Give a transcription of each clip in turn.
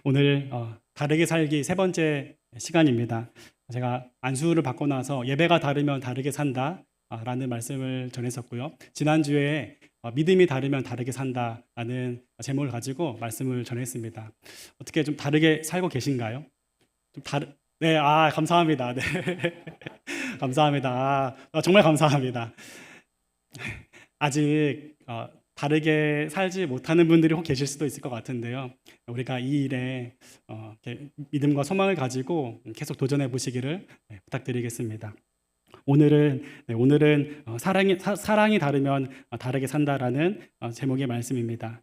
오늘 다르게 살기 세 번째 시간입니다. 제가 안수를 받고 나서 예배가 다르면 다르게 산다 라는 말씀을 전했었고요. 지난주에 믿음이 다르면 다르게 산다라는 제목을 가지고 말씀을 전했습니다. 어떻게 좀 다르게 살고 계신가요? 좀 네, 감사합니다. 네. 감사합니다. 정말 감사합니다. 아직 다르게 살지 못하는 분들이 혹 계실 수도 있을 것 같은데요. 우리가 이 일에 이렇게 믿음과 소망을 가지고 계속 도전해 보시기를 부탁드리겠습니다. 오늘은 사랑이 다르면 다르게 산다라는 제목의 말씀입니다.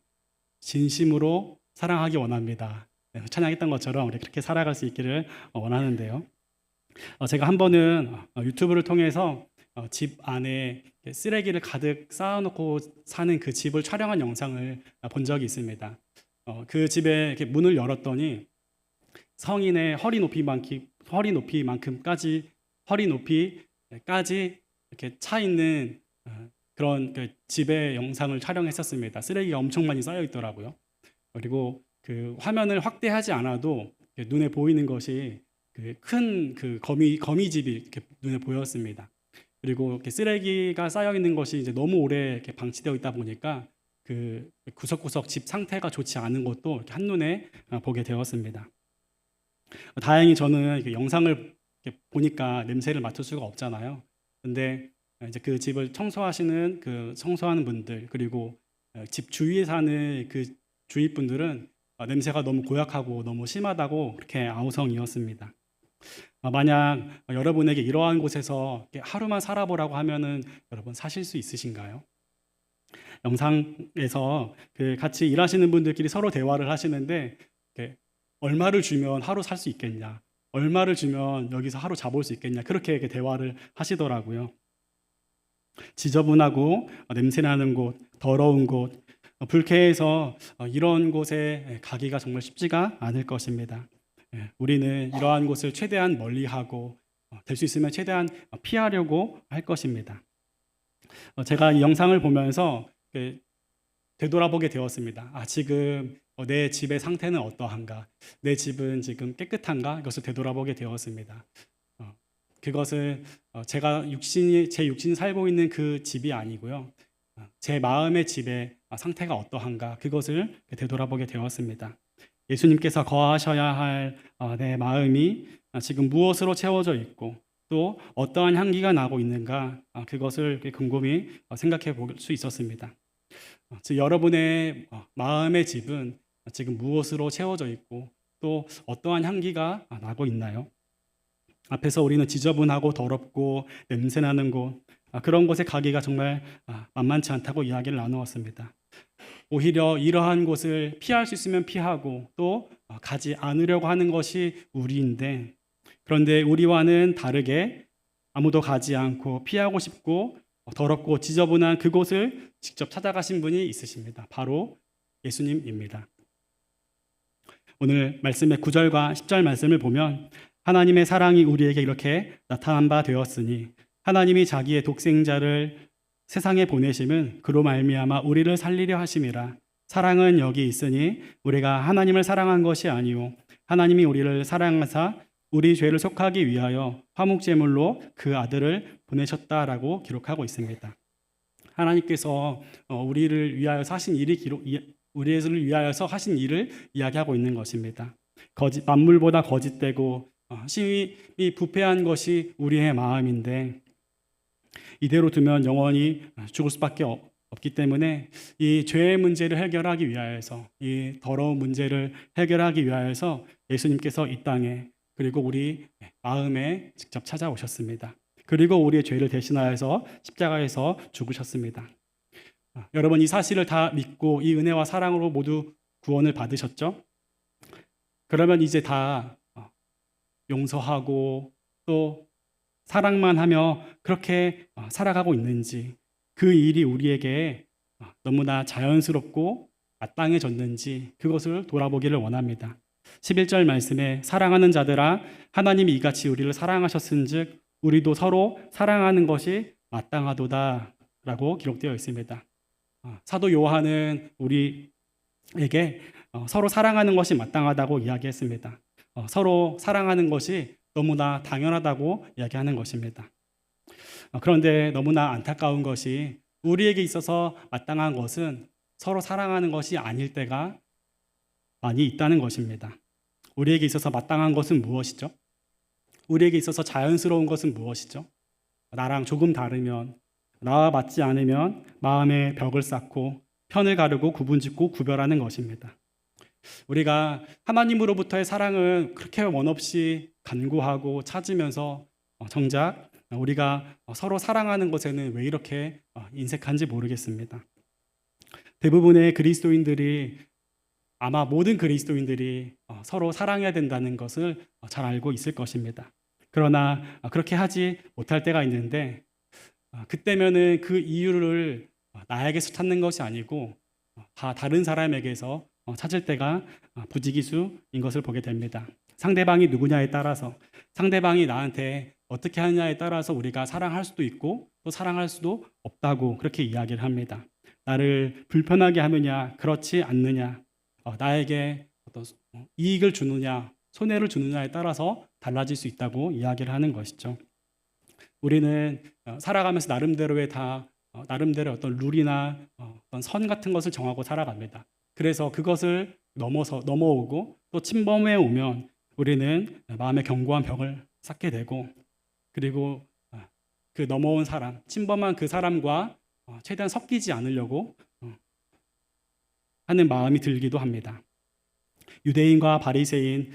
진심으로 사랑하기 원합니다. 찬양했던 것처럼 우리 그렇게 살아갈 수 있기를 원하는데요. 제가 한 번은 유튜브를 통해서 집 안에 쓰레기를 가득 쌓아놓고 사는 그 집을 촬영한 영상을 본 적이 있습니다. 그 집에 이렇게 문을 열었더니 성인의 허리 높이까지 이렇게 차 있는 그런 그 집의 영상을 촬영했었습니다. 쓰레기가 엄청 많이 쌓여 있더라고요. 그리고 그 화면을 확대하지 않아도 눈에 보이는 것이 큰 그 거미집이 이렇게 눈에 보였습니다. 그리고 이렇게 쓰레기가 쌓여 있는 것이 이제 너무 오래 이렇게 방치되어 있다 보니까 그 구석구석 집 상태가 좋지 않은 것도 이렇게 한눈에 보게 되었습니다. 다행히 저는 이렇게 영상을 이렇게 보니까 냄새를 맡을 수가 없잖아요. 근데 이제 그 집을 청소하는 분들, 그리고 집 주위에 사는 그 주위 분들은 냄새가 너무 고약하고 너무 심하다고 그렇게 아우성이었습니다. 만약 여러분에게 이러한 곳에서 하루만 살아보라고 하면은 여러분 사실 수 있으신가요? 영상에서 그 같이 일하시는 분들끼리 서로 대화를 하시는데 얼마를 주면 하루 살 수 있겠냐, 얼마를 주면 여기서 하루 자볼 수 있겠냐, 그렇게 대화를 하시더라고요. 지저분하고 냄새나는 곳, 더러운 곳, 불쾌해서 이런 곳에 가기가 정말 쉽지가 않을 것입니다. 우리는 이러한 곳을 최대한 멀리하고 될 수 있으면 최대한 피하려고 할 것입니다. 제가 이 영상을 보면서 되돌아보게 되었습니다. 지금 내 집의 상태는 어떠한가? 내 집은 지금 깨끗한가? 이것을 되돌아보게 되었습니다. 그것은 제 육신이 살고 있는 그 집이 아니고요. 제 마음의 집의 상태가 어떠한가? 그것을 되돌아보게 되었습니다. 예수님께서 거하셔야 할 내 마음이 지금 무엇으로 채워져 있고 또 어떠한 향기가 나고 있는가, 그것을 곰곰이 생각해 볼 수 있었습니다. 즉 여러분의 마음의 집은 지금 무엇으로 채워져 있고 또 어떠한 향기가 나고 있나요? 앞에서 우리는 지저분하고 더럽고 냄새나는 곳, 그런 곳에 가기가 정말 만만치 않다고 이야기를 나누었습니다. 오히려 이러한 곳을 피할 수 있으면 피하고 또 가지 않으려고 하는 것이 우리인데, 그런데 우리와는 다르게 아무도 가지 않고 피하고 싶고 더럽고 지저분한 그곳을 직접 찾아가신 분이 있으십니다. 바로 예수님입니다. 오늘 말씀의 9절과 10절 말씀을 보면 하나님의 사랑이 우리에게 이렇게 나타난 바 되었으니 하나님이 자기의 독생자를 세상에 보내심은 그로 말미암아 우리를 살리려 하심이라. 사랑은 여기 있으니 우리가 하나님을 사랑한 것이 아니요 하나님이 우리를 사랑하사 우리 죄를 속하기 위하여 화목제물로 그 아들을 보내셨다라고 기록하고 있습니다. 하나님께서 우리를 위하여서 하신 일을 이야기하고 있는 것입니다. 만물보다 거짓되고 심히 부패한 것이 우리의 마음인데, 이대로 두면 영원히 죽을 수밖에 없기 때문에 이 죄의 문제를 해결하기 위하여서, 이 더러운 문제를 해결하기 위하여서 예수님께서 이 땅에 그리고 우리 마음에 직접 찾아오셨습니다. 그리고 우리의 죄를 대신하여서 십자가에서 죽으셨습니다. 여러분, 이 사실을 다 믿고 이 은혜와 사랑으로 모두 구원을 받으셨죠? 그러면 이제 다 용서하고 또 사랑만 하며 그렇게 살아가고 있는지, 그 일이 우리에게 너무나 자연스럽고 마땅해졌는지 그것을 돌아보기를 원합니다. 11절 말씀에 사랑하는 자들아 하나님이 이같이 우리를 사랑하셨은즉 우리도 서로 사랑하는 것이 마땅하도다 라고 기록되어 있습니다. 사도 요한은 우리에게 서로 사랑하는 것이 마땅하다고 이야기했습니다. 서로 사랑하는 것이 너무나 당연하다고 이야기하는 것입니다. 그런데 너무나 안타까운 것이 우리에게 있어서 마땅한 것은 서로 사랑하는 것이 아닐 때가 많이 있다는 것입니다. 우리에게 있어서 마땅한 것은 무엇이죠? 우리에게 있어서 자연스러운 것은 무엇이죠? 나랑 조금 다르면, 나와 맞지 않으면 마음에 벽을 쌓고 편을 가르고 구분짓고 구별하는 것입니다. 우리가 하나님으로부터의 사랑을 그렇게 원없이 간구하고 찾으면서 정작 우리가 서로 사랑하는 것에는 왜 이렇게 인색한지 모르겠습니다. 대부분의 그리스도인들이, 아마 모든 그리스도인들이 서로 사랑해야 된다는 것을 잘 알고 있을 것입니다. 그러나 그렇게 하지 못할 때가 있는데, 그때면은 그 이유를 나에게서 찾는 것이 아니고 다 다른 사람에게서 찾을 때가 부지기수인 것을 보게 됩니다. 상대방이 누구냐에 따라서, 상대방이 나한테 어떻게 하느냐에 따라서 우리가 사랑할 수도 있고 또 사랑할 수도 없다고 그렇게 이야기를 합니다. 나를 불편하게 하느냐, 그렇지 않느냐, 나에게 어떤 이익을 주느냐, 손해를 주느냐에 따라서 달라질 수 있다고 이야기를 하는 것이죠. 우리는 살아가면서 나름대로의 나름대로 어떤 룰이나 어떤 선 같은 것을 정하고 살아갑니다. 그래서 그것을 넘어오고 또 침범해 오면 우리는 마음의 견고한 벽을 쌓게 되고, 그리고 그 넘어온 사람, 침범한 그 사람과 최대한 섞이지 않으려고 하는 마음이 들기도 합니다. 유대인과 바리새인,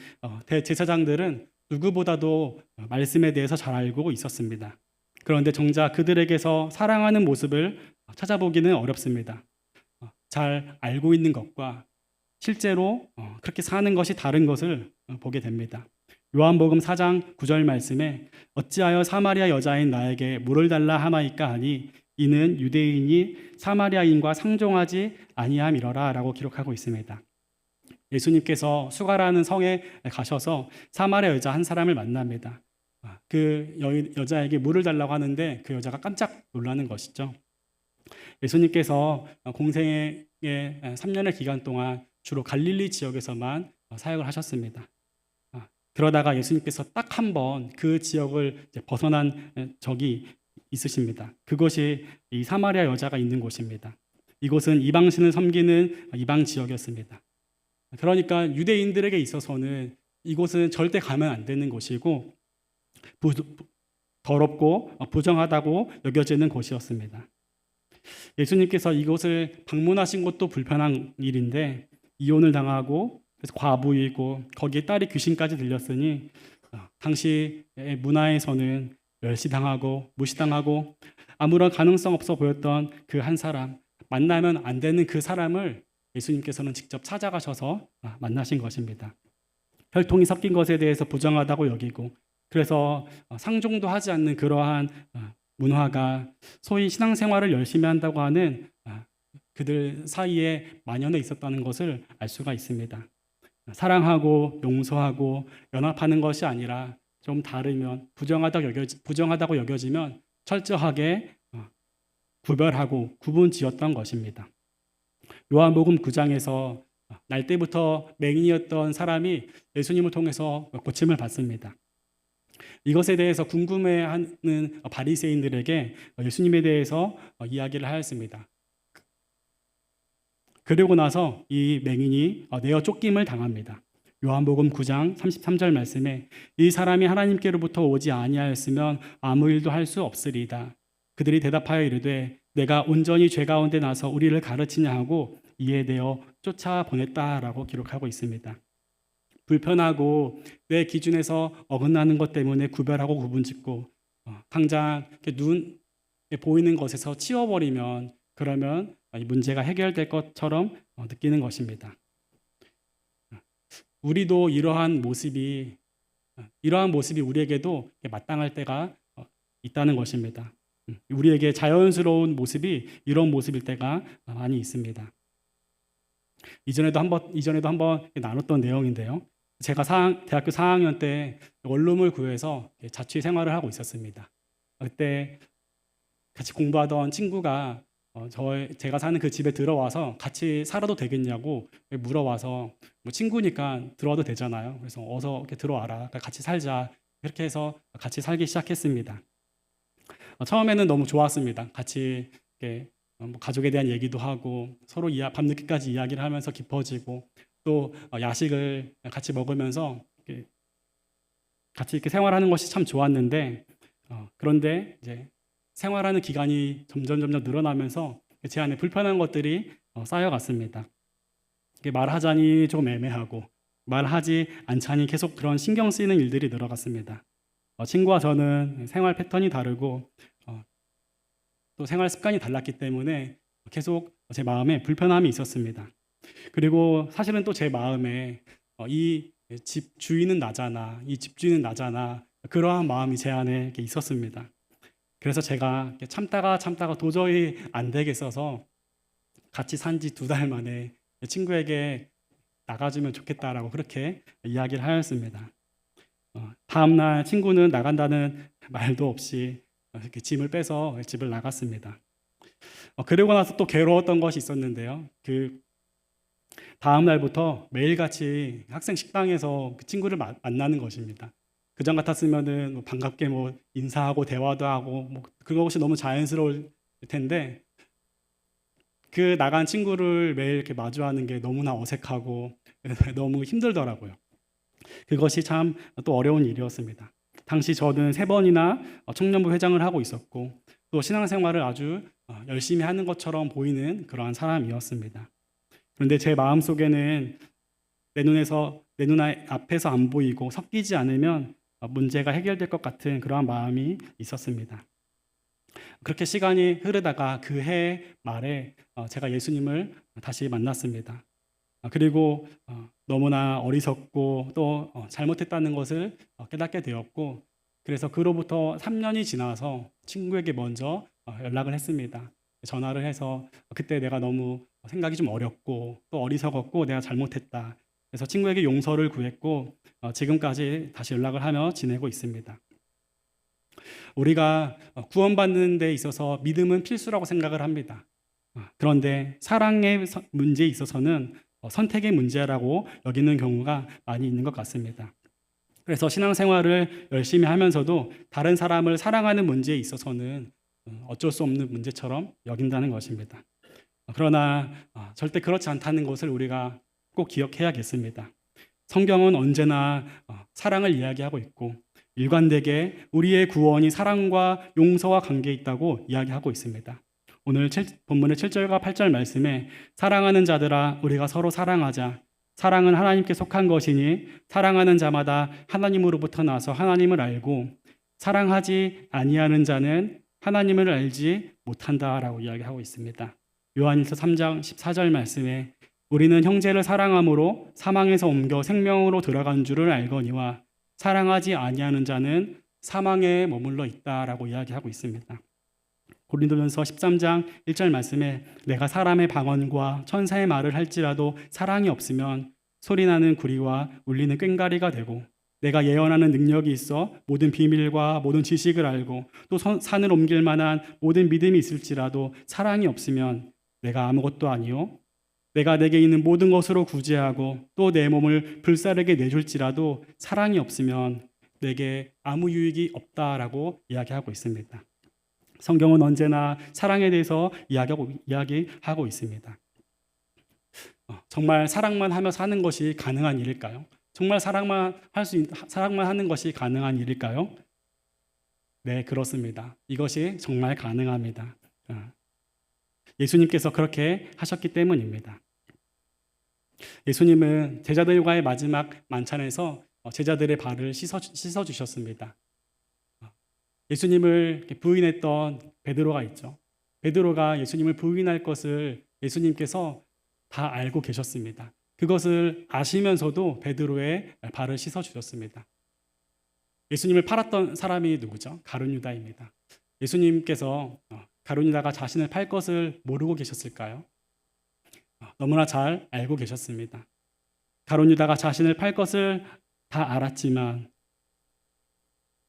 대제사장들은 누구보다도 말씀에 대해서 잘 알고 있었습니다. 그런데 정작 그들에게서 사랑하는 모습을 찾아보기는 어렵습니다. 잘 알고 있는 것과 실제로 그렇게 사는 것이 다른 것을 보게 됩니다. 요한복음 4장 9절 말씀에 어찌하여 사마리아 여자인 나에게 물을 달라 하나이까 하니 이는 유대인이 사마리아인과 상종하지 아니함이러라 라고 기록하고 있습니다. 예수님께서 수가라는 성에 가셔서 사마리아 여자 한 사람을 만납니다. 그 여자에게 물을 달라고 하는데 그 여자가 깜짝 놀라는 것이죠. 예수님께서 공생의 3년의 기간 동안 주로 갈릴리 지역에서만 사역을 하셨습니다. 그러다가 예수님께서 딱 한 번 그 지역을 벗어난 적이 있으십니다. 그것이 이 사마리아 여자가 있는 곳입니다. 이곳은 이방신을 섬기는 이방 지역이었습니다. 그러니까 유대인들에게 있어서는 이곳은 절대 가면 안 되는 곳이고 더럽고 부정하다고 여겨지는 곳이었습니다. 예수님께서 이곳을 방문하신 것도 불편한 일인데 이혼을 당하고 그래서 과부이고 거기에 딸이 귀신까지 들렸으니 당시의 문화에서는 멸시당하고 무시당하고 아무런 가능성 없어 보였던 그 한 사람, 만나면 안 되는 그 사람을 예수님께서는 직접 찾아가셔서 만나신 것입니다. 혈통이 섞인 것에 대해서 부정하다고 여기고, 그래서 상종도 하지 않는 그러한 문화가 소위 신앙생활을 열심히 한다고 하는 그들 사이에 만연해 있었다는 것을 알 수가 있습니다. 사랑하고 용서하고 연합하는 것이 아니라 좀 다르면 부정하다고 여겨지면 철저하게 구별하고 구분지었던 것입니다. 요한복음 9장에서 날 때부터 맹인이었던 사람이 예수님을 통해서 고침을 받습니다. 이것에 대해서 궁금해하는 바리새인들에게 예수님에 대해서 이야기를 하였습니다. 그리고 나서 이 맹인이 내어 쫓김을 당합니다. 요한복음 9장 33절 말씀에 이 사람이 하나님께로부터 오지 아니하였으면 아무 일도 할 수 없으리이다. 그들이 대답하여 이르되 내가 온전히 죄 가운데 나서 우리를 가르치냐 하고 이에 대어 쫓아보냈다라고 기록하고 있습니다. 불편하고 내 기준에서 어긋나는 것 때문에 구별하고 구분짓고 당장 눈에 보이는 것에서 치워버리면 그러면 문제가 해결될 것처럼 느끼는 것입니다. 우리도 이러한 모습이 우리에게도 마땅할 때가 있다는 것입니다. 우리에게 자연스러운 모습이 이런 모습일 때가 많이 있습니다. 이전에도 한번 나눴던 내용인데요. 제가 대학교 4학년 때 원룸을 구해서 자취 생활을 하고 있었습니다. 그때 같이 공부하던 친구가 제가 사는 그 집에 들어와서 같이 살아도 되겠냐고 물어와서 뭐 친구니까 들어와도 되잖아요. 그래서 어서 이렇게 들어와라. 그러니까 같이 살자. 이렇게 해서 같이 살기 시작했습니다. 처음에는 너무 좋았습니다. 같이 이렇게 뭐 가족에 대한 얘기도 하고 서로 밤늦게까지 이야기를 하면서 깊어지고 또 야식을 같이 먹으면서 같이 이렇게 생활하는 것이 참 좋았는데 그런데 이제 생활하는 기간이 점점 늘어나면서 제 안에 불편한 것들이 쌓여갔습니다. 말하자니 조금 애매하고 말하지 않자니 계속 그런 신경 쓰이는 일들이 늘어갔습니다. 친구와 저는 생활 패턴이 다르고 또 생활 습관이 달랐기 때문에 계속 제 마음에 불편함이 있었습니다. 그리고 사실은 또 제 마음에 이 집 주인은 나잖아, 이 집주인은 나잖아, 그러한 마음이 제 안에 이렇게 있었습니다. 그래서 제가 이렇게 참다가 도저히 안 되겠어서 같이 산 지 2달 만에 친구에게 나가주면 좋겠다라고 그렇게 이야기를 하였습니다. 다음날 친구는 나간다는 말도 없이 이렇게 짐을 빼서 집을 나갔습니다. 그러고 나서 또 괴로웠던 것이 있었는데요. 다음 날부터 매일같이 학생 식당에서 그 친구를 만나는 것입니다. 그전 같았으면은 뭐 반갑게 뭐 인사하고 대화도 하고 뭐 그것이 너무 자연스러울 텐데 그 나간 친구를 매일 이렇게 마주하는 게 너무나 어색하고 너무 힘들더라고요. 그것이 참 또 어려운 일이었습니다. 당시 저는 3번이나 청년부 회장을 하고 있었고 또 신앙생활을 아주 열심히 하는 것처럼 보이는 그러한 사람이었습니다. 그런데 제 마음속에는 내 눈 앞에서 안 보이고 섞이지 않으면 문제가 해결될 것 같은 그러한 마음이 있었습니다. 그렇게 시간이 흐르다가 그 해 말에 제가 예수님을 다시 만났습니다. 그리고 너무나 어리석고 또 잘못했다는 것을 깨닫게 되었고 그래서 그로부터 3년이 지나서 친구에게 먼저 연락을 했습니다. 전화를 해서 그때 내가 너무 생각이 좀 어렵고 또 어리석었고 내가 잘못했다. 그래서 친구에게 용서를 구했고 지금까지 다시 연락을 하며 지내고 있습니다. 우리가 구원받는 데 있어서 믿음은 필수라고 생각을 합니다. 그런데 사랑의 문제에 있어서는 선택의 문제라고 여기는 경우가 많이 있는 것 같습니다. 그래서 신앙생활을 열심히 하면서도 다른 사람을 사랑하는 문제에 있어서는 어쩔 수 없는 문제처럼 여긴다는 것입니다. 그러나 절대 그렇지 않다는 것을 우리가 꼭 기억해야겠습니다. 성경은 언제나 사랑을 이야기하고 있고 일관되게 우리의 구원이 사랑과 용서와 관계에 있다고 이야기하고 있습니다. 오늘 본문의 7절과 8절 말씀에 사랑하는 자들아 우리가 서로 사랑하자. 사랑은 하나님께 속한 것이니 사랑하는 자마다 하나님으로부터 나서 하나님을 알고 사랑하지 아니하는 자는 하나님을 알지 못한다라고 이야기하고 있습니다. 요한일서 3장 14절 말씀에 우리는 형제를 사랑함으로 사망에서 옮겨 생명으로 들어간 줄을 알거니와 사랑하지 아니하는 자는 사망에 머물러 있다라고 이야기하고 있습니다. 고린도전서 13장 1절 말씀에 내가 사람의 방언과 천사의 말을 할지라도 사랑이 없으면 소리나는 구리와 울리는 꽹과리가 되고 내가 예언하는 능력이 있어 모든 비밀과 모든 지식을 알고 또 산을 옮길 만한 모든 믿음이 있을지라도 사랑이 없으면 내가 아무것도 아니요 내가 내게 있는 모든 것으로 구제하고 또 내 몸을 불사르게 내줄지라도 사랑이 없으면 내게 아무 유익이 없다라고 이야기하고 있습니다. 성경은 언제나 사랑에 대해서 이야기하고 있습니다. 정말 사랑만 하며 사는 것이 가능한 일일까요? 정말 사랑만 하는 것이 가능한 일일까요? 네, 그렇습니다. 이것이 정말 가능합니다. 예수님께서 그렇게 하셨기 때문입니다. 예수님은 제자들과의 마지막 만찬에서 제자들의 발을 씻어 주셨습니다. 예수님을 부인했던 베드로가 있죠. 베드로가 예수님을 부인할 것을 예수님께서 다 알고 계셨습니다. 그것을 아시면서도 베드로의 발을 씻어 주셨습니다. 예수님을 팔았던 사람이 누구죠? 가룟 유다입니다. 예수님께서 가룟 유다가 자신을 팔 것을 모르고 계셨을까요? 너무나 잘 알고 계셨습니다. 가룟 유다가 자신을 팔 것을 다 알았지만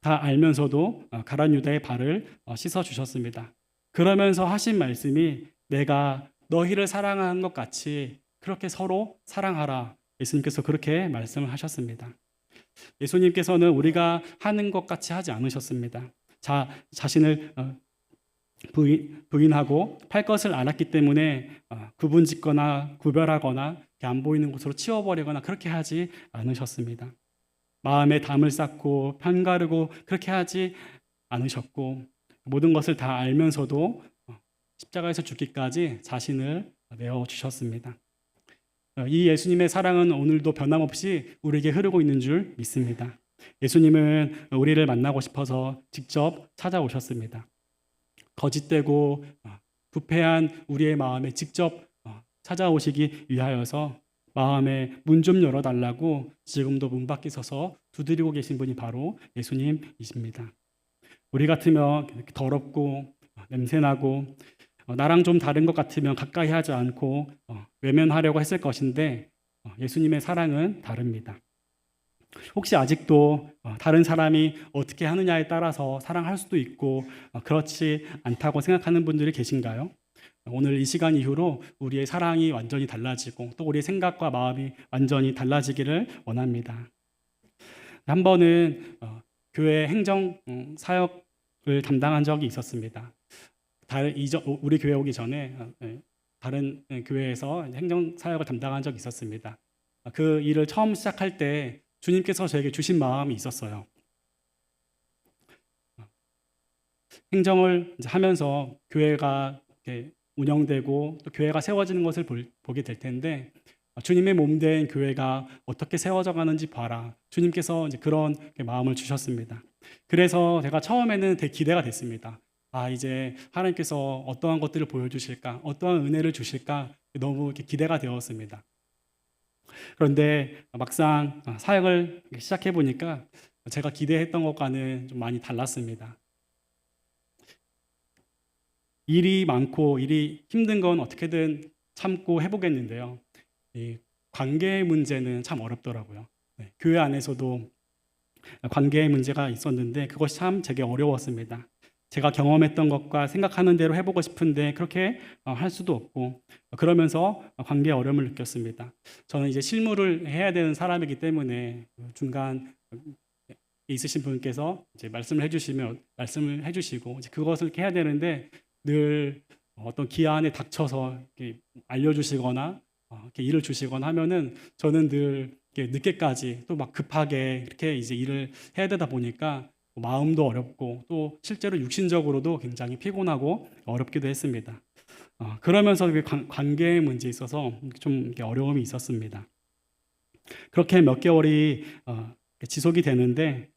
다 알면서도 가룟 유다의 발을 씻어 주셨습니다. 그러면서 하신 말씀이 내가 너희를 사랑하는 것 같이 그렇게 서로 사랑하라. 예수님께서 그렇게 말씀을 하셨습니다. 예수님께서는 우리가 하는 것 같이 하지 않으셨습니다. 자신을 부인하고 팔 것을 알았기 때문에 구분짓거나 구별하거나 안 보이는 곳으로 치워버리거나 그렇게 하지 않으셨습니다. 마음에 담을 쌓고 편가르고 그렇게 하지 않으셨고, 모든 것을 다 알면서도 십자가에서 죽기까지 자신을 내어주셨습니다. 이 예수님의 사랑은 오늘도 변함없이 우리에게 흐르고 있는 줄 믿습니다. 예수님은 우리를 만나고 싶어서 직접 찾아오셨습니다. 거짓되고 부패한 우리의 마음에 직접 찾아오시기 위하여서 마음에 문 좀 열어달라고 지금도 문 밖에 서서 두드리고 계신 분이 바로 예수님이십니다. 우리 같으면 더럽고 냄새나고 나랑 좀 다른 것 같으면 가까이 하지 않고 외면하려고 했을 것인데 예수님의 사랑은 다릅니다. 혹시 아직도 다른 사람이 어떻게 하느냐에 따라서 사랑할 수도 있고 그렇지 않다고 생각하는 분들이 계신가요? 오늘 이 시간 이후로 우리의 사랑이 완전히 달라지고 또 우리의 생각과 마음이 완전히 달라지기를 원합니다. 한 번은 교회 행정 사역을 담당한 적이 있었습니다. 우리 교회 오기 전에 다른 교회에서 행정 사역을 담당한 적이 있었습니다. 그 일을 처음 시작할 때 주님께서 저에게 주신 마음이 있었어요. 행정을 하면서 교회가 운영되고 또 교회가 세워지는 것을 보게 될 텐데 주님의 몸된 교회가 어떻게 세워져 가는지 봐라. 주님께서 이제 그런 마음을 주셨습니다. 그래서 제가 처음에는 되게 기대가 됐습니다. 이제 하나님께서 어떠한 것들을 보여주실까, 어떠한 은혜를 주실까 너무 이렇게 기대가 되었습니다. 그런데 막상 사역을 시작해 보니까 제가 기대했던 것과는 좀 많이 달랐습니다. 일이 많고 일이 힘든 건 어떻게든 참고 해보겠는데요. 이 관계의 문제는 참 어렵더라고요. 교회 안에서도 관계의 문제가 있었는데 그것이 참 제게 어려웠습니다. 제가 경험했던 것과 생각하는 대로 해보고 싶은데 그렇게 할 수도 없고 그러면서 관계의 어려움을 느꼈습니다. 저는 이제 실무를 해야 되는 사람이기 때문에 중간 있으신 분께서 이제 말씀을 해주시고 이제 그것을 이렇게 해야 되는데 늘 어떤 기한에 닥쳐서 이렇게 알려주시거나 이렇게 일을 주시거나 하면은 저는 늘 이렇게 늦게까지 또 막 급하게 이렇게 이제 일을 해야 되다 보니까 마음도 어렵고 또 실제로 육신적으로도 굉장히 피곤하고 어렵기도 했습니다. 그러면서 관계의 문제에 있어서 좀 어려움이 있었습니다. 그렇게 몇 개월이 지속이 되는데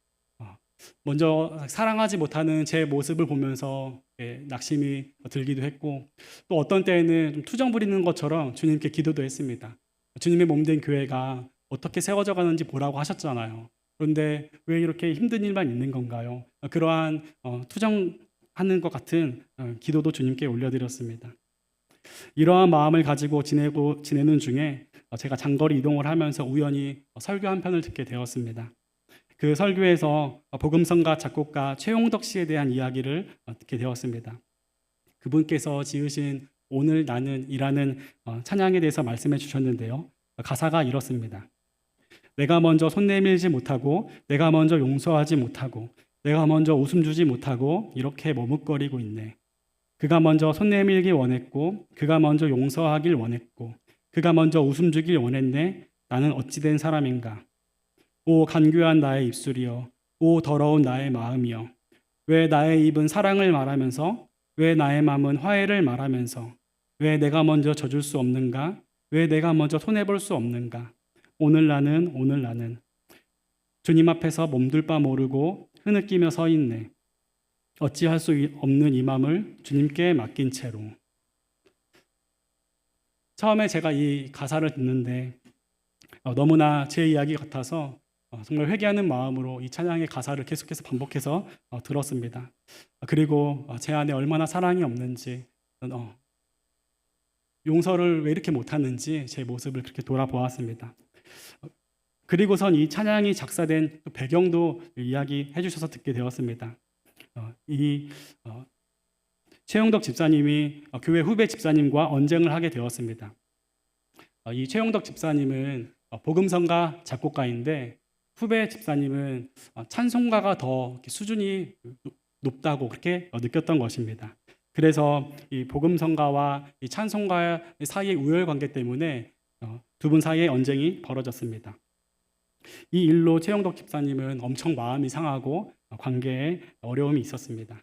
먼저 사랑하지 못하는 제 모습을 보면서 낙심이 들기도 했고 또 어떤 때에는 좀 투정 부리는 것처럼 주님께 기도도 했습니다. 주님의 몸된 교회가 어떻게 세워져 가는지 보라고 하셨잖아요. 그런데 왜 이렇게 힘든 일만 있는 건가요? 그러한 투정하는 것 같은 기도도 주님께 올려드렸습니다. 이러한 마음을 가지고 지내는 중에 제가 장거리 이동을 하면서 우연히 설교 한 편을 듣게 되었습니다. 그 설교에서 복음성가 작곡가 최용덕 씨에 대한 이야기를 듣게 되었습니다. 그분께서 지으신 오늘 나는 이라는 찬양에 대해서 말씀해 주셨는데요. 가사가 이렇습니다. 내가 먼저 손 내밀지 못하고 내가 먼저 용서하지 못하고 내가 먼저 웃음 주지 못하고 이렇게 머뭇거리고 있네. 그가 먼저 손 내밀기 원했고 그가 먼저 용서하길 원했고 그가 먼저 웃음 주길 원했네. 나는 어찌 된 사람인가. 오 간교한 나의 입술이여, 오 더러운 나의 마음이여, 왜 나의 입은 사랑을 말하면서 왜 나의 마음은 화해를 말하면서 왜 내가 먼저 져줄 수 없는가, 왜 내가 먼저 손해볼 수 없는가. 오늘 나는 주님 앞에서 몸둘 바 모르고 흐느끼며 서 있네. 어찌할 수 없는 이 마음을 주님께 맡긴 채로. 처음에 제가 이 가사를 듣는데 너무나 제 이야기 같아서 정말 회개하는 마음으로 이 찬양의 가사를 계속해서 반복해서 들었습니다. 그리고 제 안에 얼마나 사랑이 없는지, 용서를 왜 이렇게 못하는지 제 모습을 그렇게 돌아보았습니다. 그리고선 이 찬양이 작사된 배경도 이야기해 주셔서 듣게 되었습니다. 이 최영덕 집사님이 교회 후배 집사님과 언쟁을 하게 되었습니다. 이 최영덕 집사님은 복음성가 작곡가인데 후배 집사님은 찬송가가 더 수준이 높다고 그렇게 느꼈던 것입니다. 그래서 이 복음성가와 이 찬송가 사이의 우열관계 때문에 두 분 사이에 언쟁이 벌어졌습니다. 이 일로 최영덕 집사님은 엄청 마음이 상하고 관계에 어려움이 있었습니다.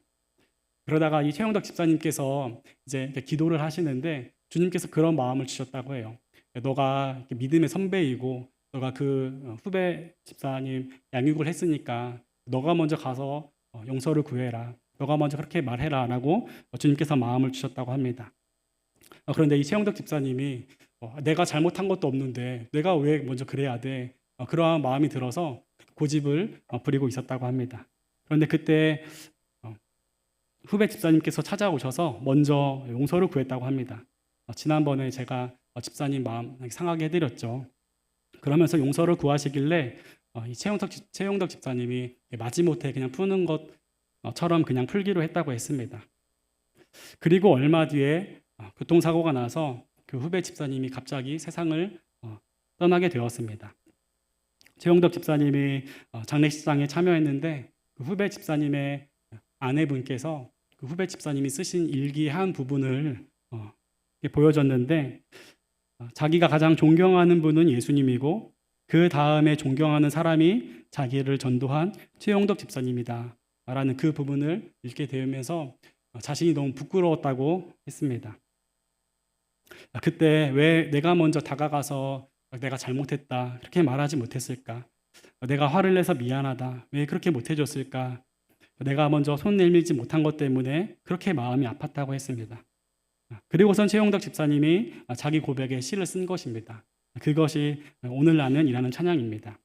그러다가 이 최영덕 집사님께서 이제 기도를 하시는데 주님께서 그런 마음을 주셨다고 해요. 너가 믿음의 선배이고 너가 그 후배 집사님 양육을 했으니까 너가 먼저 가서 용서를 구해라. 너가 먼저 그렇게 말해라 라고 주님께서 마음을 주셨다고 합니다. 그런데 이 최영덕 집사님이 내가 잘못한 것도 없는데 내가 왜 먼저 그래야 돼? 그러한 마음이 들어서 고집을 부리고 있었다고 합니다. 그런데 그때 후배 집사님께서 찾아오셔서 먼저 용서를 구했다고 합니다. 지난번에 제가 집사님 마음 상하게 해드렸죠. 그러면서 용서를 구하시길래 이 최영덕 집사님이 마지못해 그냥 푸는 것처럼 그냥 풀기로 했다고 했습니다. 그리고 얼마 뒤에 교통사고가 나서 그 후배 집사님이 갑자기 세상을 떠나게 되었습니다. 최영덕 집사님이 장례식장에 참여했는데 그 후배 집사님의 아내분께서 그 후배 집사님이 쓰신 일기 한 부분을 보여줬는데 자기가 가장 존경하는 분은 예수님이고 그 다음에 존경하는 사람이 자기를 전도한 최영덕 집사님이다 라는 그 부분을 읽게 되면서 자신이 너무 부끄러웠다고 했습니다. 그때 왜 내가 먼저 다가가서 내가 잘못했다 그렇게 말하지 못했을까? 내가 화를 내서 미안하다 왜 그렇게 못해줬을까? 내가 먼저 손 내밀지 못한 것 때문에 그렇게 마음이 아팠다고 했습니다. 그리고선 최영덕 집사님이 자기 고백에 시를 쓴 것입니다. 그것이 오늘 나는 이라는 찬양입니다.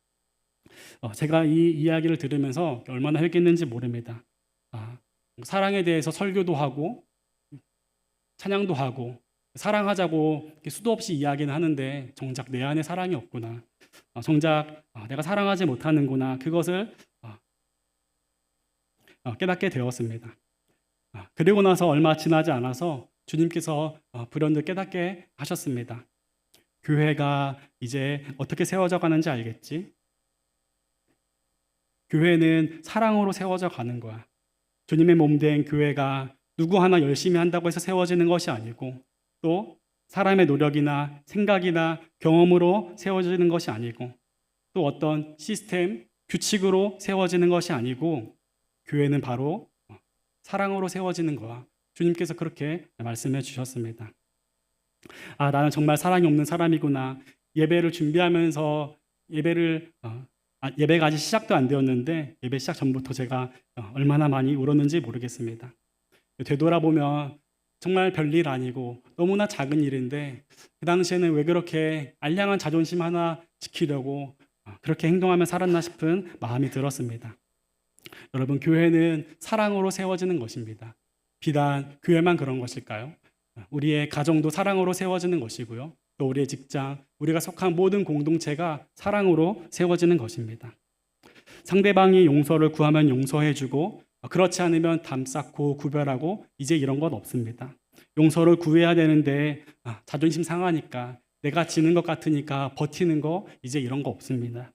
제가 이 이야기를 들으면서 얼마나 했겠는지 모릅니다. 사랑에 대해서 설교도 하고 찬양도 하고 사랑하자고 수도 없이 이야기는 하는데 정작 내 안에 사랑이 없구나. 정작 내가 사랑하지 못하는구나. 그것을 깨닫게 되었습니다. 그리고 나서 얼마 지나지 않아서 주님께서 불현듯 깨닫게 하셨습니다. 교회가 이제 어떻게 세워져 가는지 알겠지? 교회는 사랑으로 세워져 가는 거야. 주님의 몸된 교회가 누구 하나 열심히 한다고 해서 세워지는 것이 아니고 또 사람의 노력이나 생각이나 경험으로 세워지는 것이 아니고 또 어떤 시스템, 규칙으로 세워지는 것이 아니고 교회는 바로 사랑으로 세워지는 거야. 주님께서 그렇게 말씀해 주셨습니다. 나는 정말 사랑이 없는 사람이구나. 예배를 준비하면서 예배가 아직 시작도 안 되었는데 예배 시작 전부터 제가 얼마나 많이 울었는지 모르겠습니다. 되돌아보면 정말 별일 아니고 너무나 작은 일인데 그 당시에는 왜 그렇게 알량한 자존심 하나 지키려고 그렇게 행동하며 살았나 싶은 마음이 들었습니다. 여러분, 교회는 사랑으로 세워지는 것입니다. 비단 교회만 그런 것일까요? 우리의 가정도 사랑으로 세워지는 것이고요. 또 우리의 직장, 우리가 속한 모든 공동체가 사랑으로 세워지는 것입니다. 상대방이 용서를 구하면 용서해주고 그렇지 않으면 담쌓고 구별하고 이제 이런 건 없습니다. 용서를 구해야 되는데 자존심 상하니까 내가 지는 것 같으니까 버티는 거 이제 이런 거 없습니다.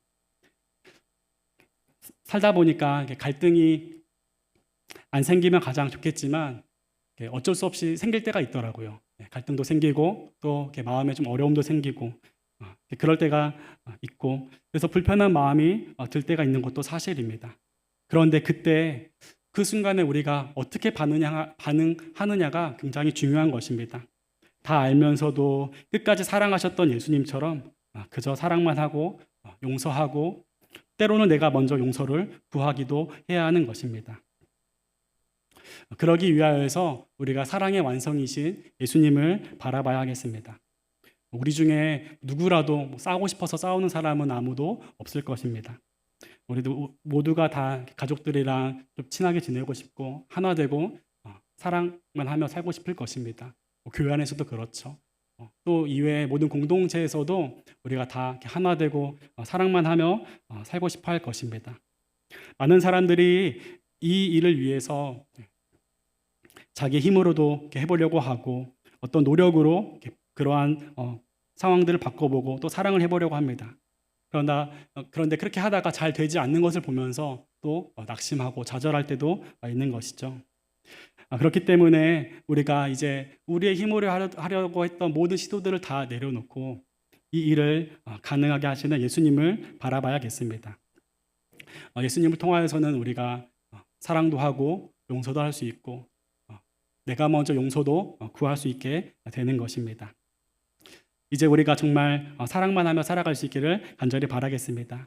살다 보니까 갈등이 안 생기면 가장 좋겠지만 어쩔 수 없이 생길 때가 있더라고요. 갈등도 생기고 또 마음에 좀 어려움도 생기고 그럴 때가 있고 그래서 불편한 마음이 들 때가 있는 것도 사실입니다. 그런데 그때 그 순간에 우리가 어떻게 반응하느냐가 굉장히 중요한 것입니다. 다 알면서도 끝까지 사랑하셨던 예수님처럼 그저 사랑만 하고 용서하고 때로는 내가 먼저 용서를 구하기도 해야 하는 것입니다. 그러기 위하여서 우리가 사랑의 완성이신 예수님을 바라봐야 하겠습니다. 우리 중에 누구라도 싸우고 싶어서 싸우는 사람은 아무도 없을 것입니다. 우리도 모두가 다 가족들이랑 좀 친하게 지내고 싶고 하나 되고 사랑만 하며 살고 싶을 것입니다. 교회 안에서도 그렇죠. 또 이외의 모든 공동체에서도 우리가 다 하나 되고 사랑만 하며 살고 싶어 할 것입니다. 많은 사람들이 이 일을 위해서 자기 힘으로도 이렇게 해보려고 하고 어떤 노력으로 이렇게 그러한 상황들을 바꿔보고 또 사랑을 해보려고 합니다. 그런데 그렇게 하다가 잘 되지 않는 것을 보면서 또 낙심하고 좌절할 때도 있는 것이죠. 그렇기 때문에 우리가 이제 우리의 힘으로 하려고 했던 모든 시도들을 다 내려놓고 이 일을 가능하게 하시는 예수님을 바라봐야겠습니다. 예수님을 통하여서는 우리가 사랑도 하고 용서도 할 수 있고 내가 먼저 용서도 구할 수 있게 되는 것입니다. 이제 우리가 정말 사랑만 하며 살아갈 수 있기를 간절히 바라겠습니다.